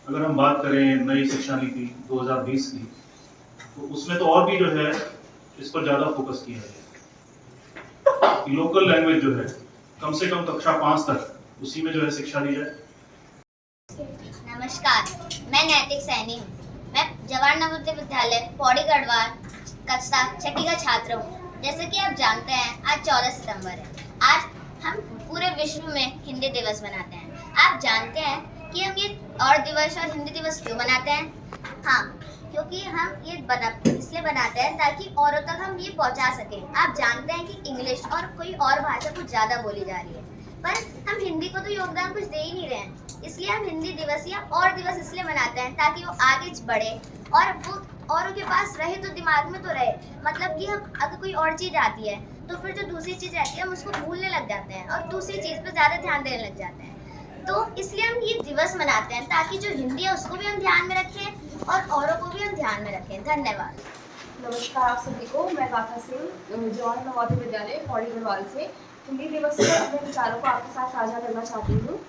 अगर हम बात करें नई शिक्षा नीति 2020 की, तो उसमें तो और भी जो है इस पर ज़्यादा फोकस किया है कि लोकल लैंग्वेज जो है कम से कम कक्षा 5 तक उसी में जो है शिक्षा दी जाए। नमस्कार, मैं नैतिक सैनी हूँ। मैं जवाहर नवोदय विद्यालय पौड़ी गढ़वाल कक्षा छठी का छात्र हूँ। जैसे कि आप जानते हैं, आज 14 सितंबर है। आज हम पूरे विश्व में हिंदी दिवस मनाते हैं। आप जानते हैं कि हम ये और दिवस और हिंदी दिवस क्यों मनाते हैं? हाँ, क्योंकि हम ये इसलिए बनाते हैं ताकि औरों तक हम ये पहुँचा सकें। आप जानते हैं कि इंग्लिश और कोई और भाषा कुछ ज़्यादा बोली जा रही है, पर हम हिंदी को तो योगदान कुछ दे ही नहीं रहे हैं। इसलिए हम हिंदी दिवस या और दिवस इसलिए मनाते हैं ताकि वो आगे बढ़े और वो औरों के पास रहे, तो दिमाग में तो रहे। मतलब कि हम अगर कोई और चीज़ आती है तो फिर जो दूसरी चीज़ रहती है हम उसको भूलने लग जाते हैं और दूसरी चीज़ पर ज़्यादा ध्यान देने लग जाते हैं। तो इसलिए हम ये दिवस मनाते हैं ताकि जो हिंदी है उसको भी हम ध्यान में रखें और औरों को भी हम ध्यान में रखें। धन्यवाद। नमस्कार आप सभी को। मैं गाथा सिंह जवाहर नवोदय विद्यालय पौड़ी गढ़वाल से हिंदी दिवस पर अपने विचारों को आपके साथ साझा करना चाहती हूँ।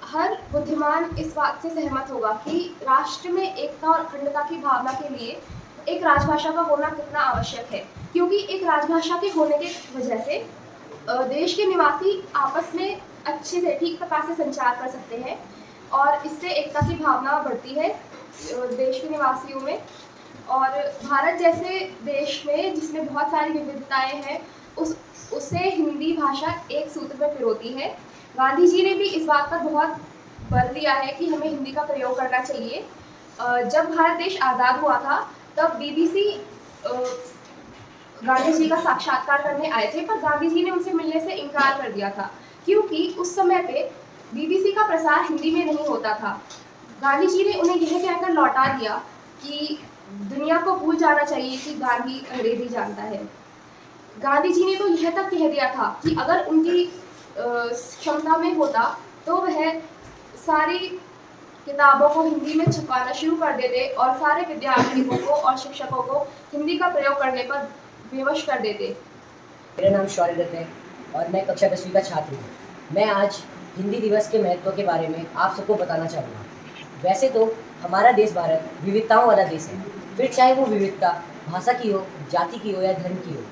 हर बुद्धिमान इस बात से सहमत होगा कि राष्ट्र में एकता और अखंडता की भावना के लिए एक राजभाषा का होना कितना आवश्यक है, क्योंकि एक राजभाषा के होने की वजह से देश के निवासी आपस में अच्छे से ठीक प्रकार से संचार कर सकते हैं और इससे एकता की भावना बढ़ती है देश के निवासियों में। और भारत जैसे देश में जिसमें बहुत सारी विविधताएं हैं, उससे हिंदी भाषा एक सूत्र में पिरोती है। गांधी जी ने भी इस बात पर बहुत बल दिया है कि हमें हिंदी का प्रयोग करना चाहिए। जब भारत देश आज़ाद हुआ था तब बीबीसी गांधी जी का साक्षात्कार करने आए थे, पर गांधी जी ने उनसे मिलने से इनकार कर दिया था, क्योंकि उस समय पे बीबीसी का प्रसार हिंदी में नहीं होता था। गांधी जी ने उन्हें यह कहकर लौटा दिया कि दुनिया को भूल जाना चाहिए कि गांधी अंग्रेजी जानता है। गांधी जी ने तो यह तक कह दिया था कि अगर उनकी क्षमता में होता तो वह सारी किताबों को हिंदी में छपवाना शुरू कर देते और सारे विद्यार्थियों को और शिक्षकों को हिंदी का प्रयोग करने पर विवश कर देते। मेरा नाम शौर्य दत्त है और मैं कक्षा 10वीं का छात्र हूँ। मैं आज हिंदी दिवस के महत्व के बारे में आप सबको बताना चाहूँगा। वैसे तो हमारा देश भारत विविधताओं वाला देश है, फिर चाहे वो विविधता भाषा की हो, जाति की हो या धर्म की हो।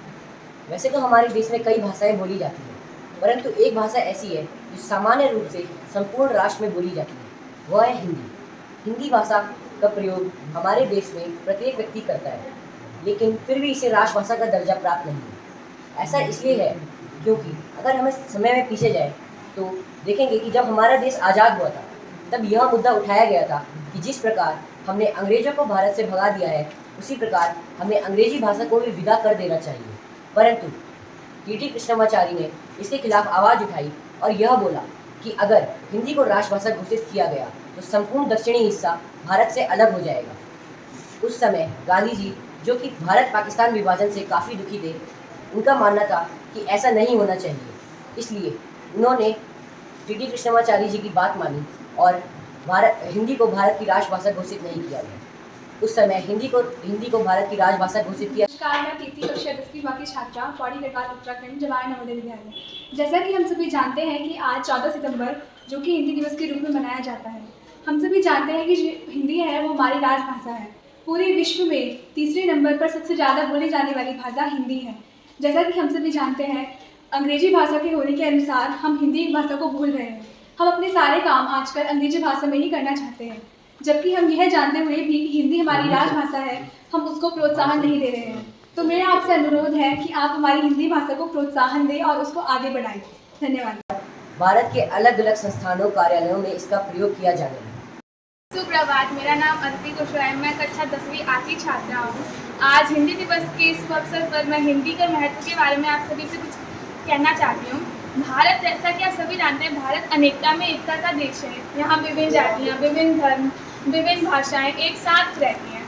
वैसे तो हमारे देश में कई भाषाएं बोली जाती हैं, परंतु एक भाषा ऐसी है जो सामान्य रूप से संपूर्ण राष्ट्र में बोली जाती है, वह है हिंदी। हिंदी भाषा का प्रयोग हमारे देश में प्रत्येक व्यक्ति करता है, लेकिन फिर भी इसे राष्ट्रभाषा का दर्जा प्राप्त नहीं है। ऐसा इसलिए है क्योंकि अगर हमें समय में पीछे जाए तो देखेंगे कि जब हमारा देश आज़ाद हुआ था तब यह मुद्दा उठाया गया था कि जिस प्रकार हमने अंग्रेजों को भारत से भगा दिया है, उसी प्रकार हमें अंग्रेजी भाषा को भी विदा कर देना चाहिए। परंतु टी.टी. कृष्णमाचारी ने इसके खिलाफ आवाज़ उठाई और यह बोला कि अगर हिंदी को राष्ट्रभाषा घोषित किया गया तो संपूर्ण दक्षिणी हिस्सा भारत से अलग हो जाएगा। उस समय गांधी जी, जो कि भारत पाकिस्तान विभाजन से काफ़ी दुखी थे, उनका मानना था कि ऐसा नहीं होना चाहिए। इसलिए उन्होंने टी.टी. कृष्णमाचारी जी की बात मानी और हिंदी को भारत की राजभाषा घोषित नहीं किया गया। उस समय हिंदी को भारत की राजभाषा घोषित किया। नमस्कार, मैं कीर्ति कक्षा 10वीं की छात्रा पौड़ी गढ़वाल उत्तराखंड जवाहर नवोदय विद्यालय। जैसा कि हम सभी जानते हैं कि आज 14 सितंबर जो कि हिंदी दिवस के रूप में मनाया जाता है। हम सभी जानते हैं कि जो हिंदी है वो हमारी राजभाषा है। पूरे विश्व में तीसरे नंबर पर सबसे ज़्यादा बोली जाने वाली भाषा हिंदी है। जैसा कि हम सभी जानते हैं, अंग्रेजी भाषा के होने के अनुसार हम हिंदी भाषा को भूल रहे हैं। हम अपने सारे काम आजकल अंग्रेजी भाषा में ही करना चाहते हैं, जबकि हम यह जानते हुए भी कि हिंदी हमारी राजभाषा है, हम उसको प्रोत्साहन नहीं दे रहे हैं। तो मेरा आपसे अनुरोध है कि आप हमारी हिंदी भाषा को प्रोत्साहन दें और उसको आगे बढ़ाएं। धन्यवाद। भारत के अलग अलग संस्थानों कार्यालयों में इसका प्रयोग किया जाने लगा। सुप्रभात, मेरा नाम अदिति कुशवाहा है। मैं कक्षा 10वीं A की छात्रा हूँ। आज हिंदी दिवस के इस अवसर पर मैं हिंदी के महत्व के बारे में आप सभी से कुछ कहना चाहती हूँ। भारत, जैसा कि आप सभी जानते हैं, भारत अनेकता में एकता का देश है। यहाँ विभिन्न जातियाँ, विभिन्न धर्म, विभिन्न भाषाएं एक साथ रहती हैं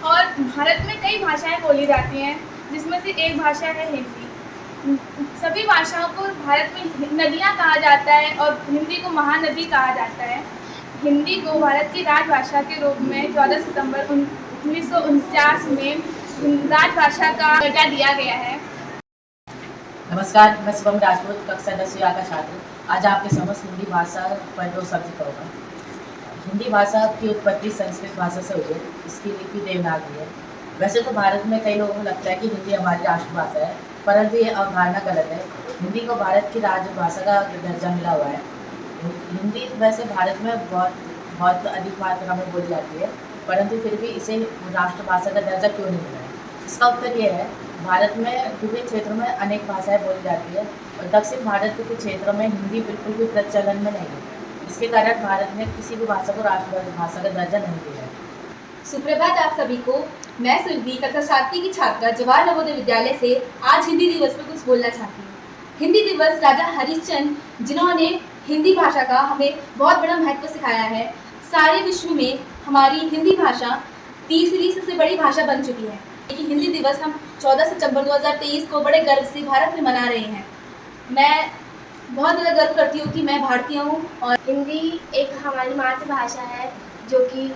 और भारत में कई भाषाएं बोली जाती हैं, जिसमें से एक भाषा है हिंदी। सभी भाषाओं को भारत में नदियाँ कहा जाता है और हिंदी को महानदी कहा जाता है। हिंदी को भारत की राजभाषा के रूप में 14 सितंबर 1949 में राजभाषा का दर्जा दिया गया है। नमस्कार, मैं शुभम राजपूत कक्षा 10वीं A का छात्र। आज आपके समस्त हिंदी भाषा पर 2 शब्द कहूँगा। हिंदी भाषा की उत्पत्ति संस्कृत भाषा से हुई है। इसकी लिपि देवनागरी है। वैसे तो भारत में कई लोगों को लगता है कि हिंदी हमारी राष्ट्रभाषा है, परंतु ये अवधारणा गलत है। हिंदी को भारत की राजभाषा का दर्जा मिला हुआ है। हिंदी वैसे भारत में बहुत अधिक मात्रा में बोली जाती है, परंतु फिर भी इसे राष्ट्रभाषा का दर्जा क्यों नहीं मिला है? इसका उत्तर ये है, भारत में विभिन्न क्षेत्रों में अनेक भाषाएं बोली जाती है और दक्षिण भारत के क्षेत्रों में हिंदी बिल्कुल भी प्रचलन में नहीं है। इसके कारण भारत ने किसी भी भाषा को राष्ट्रभाषा का दर्जा नहीं दिया है। सुप्रभात आप सभी को। मैं सुरभि कक्षा 7 की छात्रा जवाहर नवोदय विद्यालय से आज हिंदी दिवस पर कुछ बोलना चाहती हूँ। हिंदी दिवस राजा हरिश्चंद्र जिन्होंने हिंदी भाषा का हमें बहुत बड़ा महत्व सिखाया है। सारे विश्व में हमारी हिंदी भाषा तीसरी सबसे बड़ी भाषा बन चुकी है। कि हिंदी दिवस हम 14 सितंबर 2023 को बड़े गर्व से भारत में मना रहे हैं। मैं बहुत ज़्यादा गर्व करती हूँ कि मैं भारतीय हूँ। और हिंदी एक हमारी मातृभाषा है जो कि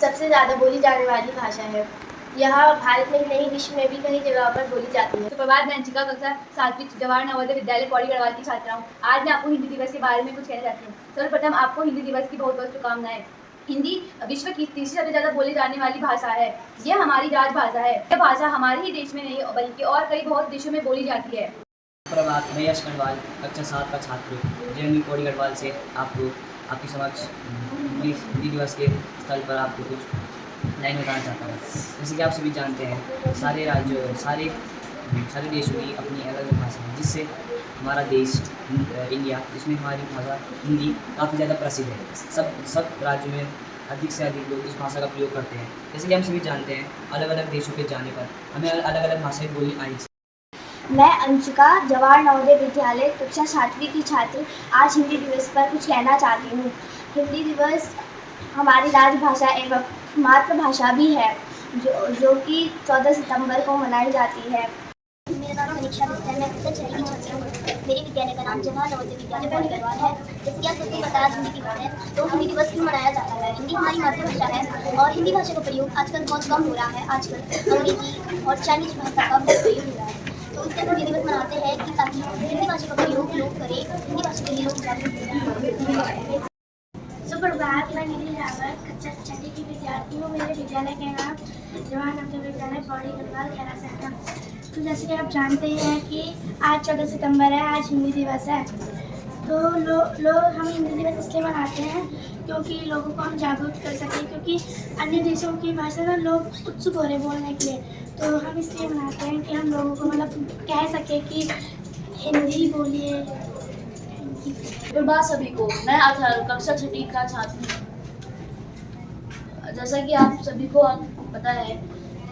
सबसे ज़्यादा बोली जाने वाली भाषा है। यह भारत में ही नहीं, विश्व में भी कई जगह पर बोली जाती है। सुप्रभात, मैं अंशिका कक्षा 7वीं जवाहर नवोदय विद्यालय पौड़ी गढ़वाल की छात्रा हूँ। आज मैं आपको हिंदी दिवस के बारे में कुछ कहना चाहती हूँ। सर्वप्रथम आपको हिंदी दिवस की बहुत बहुत शुभकामनाएं। हिंदी विश्व की तीसरी सबसे ज़्यादा बोली जाने वाली भाषा है। यह हमारी राजभाषा है। यह भाषा हमारे ही देश में नहीं बल्कि और कई बहुत देशों में बोली जाती है। प्रभात, मैं यश गढ़वाल कक्षा 7 का छात्र जेएनयू पौड़ी गढ़वाल से आपको आपके समक्ष हिंदी दिवस के स्थल पर आपको कुछ लाइन बताना चाहता हूँ। जैसे कि आप सभी जानते हैं, सारे राज्यों सारे देशों की अपनी अलग अलग भाषा है, जिससे हमारा देश इंडिया, इसमें हमारी भाषा हिंदी काफ़ी ज़्यादा प्रसिद्ध है। सब राज्यों में अधिक से अधिक लोग इस भाषा का प्रयोग करते हैं। जैसे कि हम सभी जानते हैं, अलग अलग देशों पे जाने पर हमें अलग अलग भाषाएं बोलनी आनी चाहिए। मैं अंशिका जवाहर नवोदय विद्यालय कक्षा 7वीं की छात्र आज हिंदी दिवस पर कुछ कहना चाहती हूँ। हिंदी दिवस हमारी राजभाषा एवं मातृभाषा भी है, जो कि 14 सितंबर को मनाई जाती है। मेरा नाम समीक्षा गुप्ता है। मैं कक्षा 6 की छात्रा हूँ। मेरे विद्यालय का नाम जवाहर नवोदय विद्यालय पौड़ी गढ़वाल है। जैसे कि आप सबको पता है, हिंदी दिवस है, तो हिंदी दिवस क्यों मनाया जाता है? हिंदी हमारी मातृभाषा है और हिंदी भाषा का प्रयोग आजकल बहुत कम हो रहा है। आजकल अंग्रेजी और चाइनीज भाषा का बहुत प्रयोग हो रहा है, तो इसलिए हम हिंदी दिवस मनाते हैं कि ताकि हिंदी भाषा का प्रयोग लोग करें, हिंदी भाषा के लिए लोग जागरूक हों। सुप्रभात, मैं नीली रावत कक्षा 6 की विद्यार्थी हूँ। मेरे विद्यालय का नाम जवाहर नवोदय विद्यालय पौड़ी गढ़वाल खैरा से है। तो जैसे कि आप जानते हैं कि आज 14 सितंबर है, आज हिंदी दिवस है। तो लोग हम हिंदी दिवस इसलिए मनाते हैं क्योंकि लोगों को हम जागरूक कर सकें, क्योंकि अन्य देशों की भाषा ना लोग उत्सुक हो रहे बोलने के लिए। तो हम इसलिए मनाते हैं कि हम लोगों को मतलब कह सकें कि हिंदी बोलिए। सुप्रभात सभी को। मैं आज कक्षा 6 का छात्र हूँ। जैसा कि आप सभी को पता है,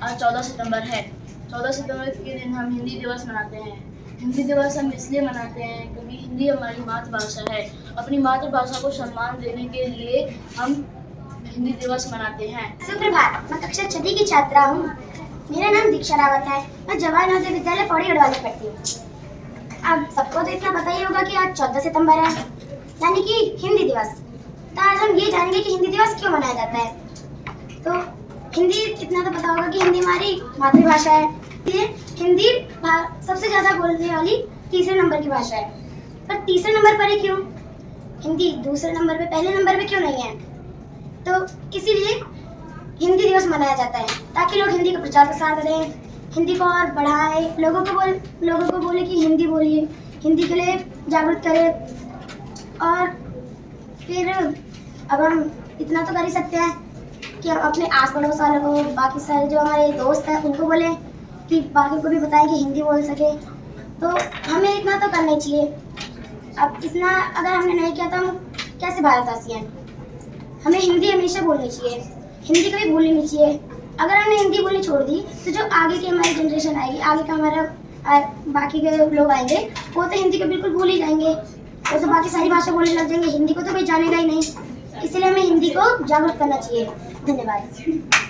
आज 14 सितंबर है। 14 सितंबर के दिन हम हिंदी दिवस मनाते हैं। हिंदी दिवस हम इसलिए मनाते हैं क्योंकि हिंदी हमारी मातृभाषा है। अपनी मातृभाषा को सम्मान देने के लिए हम हिंदी दिवस मनाते हैं। सुप्रभात, मैं कक्षा 6 की छात्रा हूँ। मेरा नाम दीक्षा रावत है। मैं जवाहर नवोदय विद्यालय पौड़ी गढ़वाल में पढ़ती हूँ। अब सबको तो इतना पता ही होगा कि आज 14 सितंबर है, यानी कि हिंदी दिवस। तो आज हम ये जानेंगे कि हिंदी दिवस क्यों मनाया जाता है। तो हिंदी इतना तो पता होगा कि हिंदी हमारी मातृभाषा है। ये हिंदी सबसे ज़्यादा बोलने वाली तीसरे नंबर की भाषा है। पर तीसरे नंबर पर ही क्यों? हिंदी दूसरे नंबर पे, पहले नंबर पे क्यों नहीं है? तो इसीलिए हिंदी दिवस मनाया जाता है, ताकि लोग हिंदी का प्रचार प्रसार करें, हिंदी को और बढ़ाएं, लोगों को बोले कि हिंदी बोलिए, हिंदी के लिए जागरूक करें। और फिर अब हम इतना तो कर ही सकते हैं कि हम अपने आस पड़ोस वालों को, बाकी सारे जो हमारे दोस्त हैं उनको बोलें कि बाकी को भी बताएं कि हिंदी बोल सके। तो हमें इतना तो करना चाहिए। अब इतना अगर हमने नहीं किया तो हम कैसे भारतवासी हैं? हमें हिंदी हमेशा बोलनी चाहिए, हिंदी कभी भूलनी नहीं चाहिए। अगर हमने हिंदी बोलनी छोड़ दी तो जो आगे की हमारी जनरेशन आएगी, आगे का हमारा बाकी के लोग आएंगे, वो तो हिंदी को बिल्कुल भूल ही जाएंगे। वो तो बाकी सारी भाषा बोलने लग जाएंगे, हिंदी को तो कोई जानेगा ही नहीं। इसलिए हमें हिंदी को जागरूक करना चाहिए। धन्यवाद।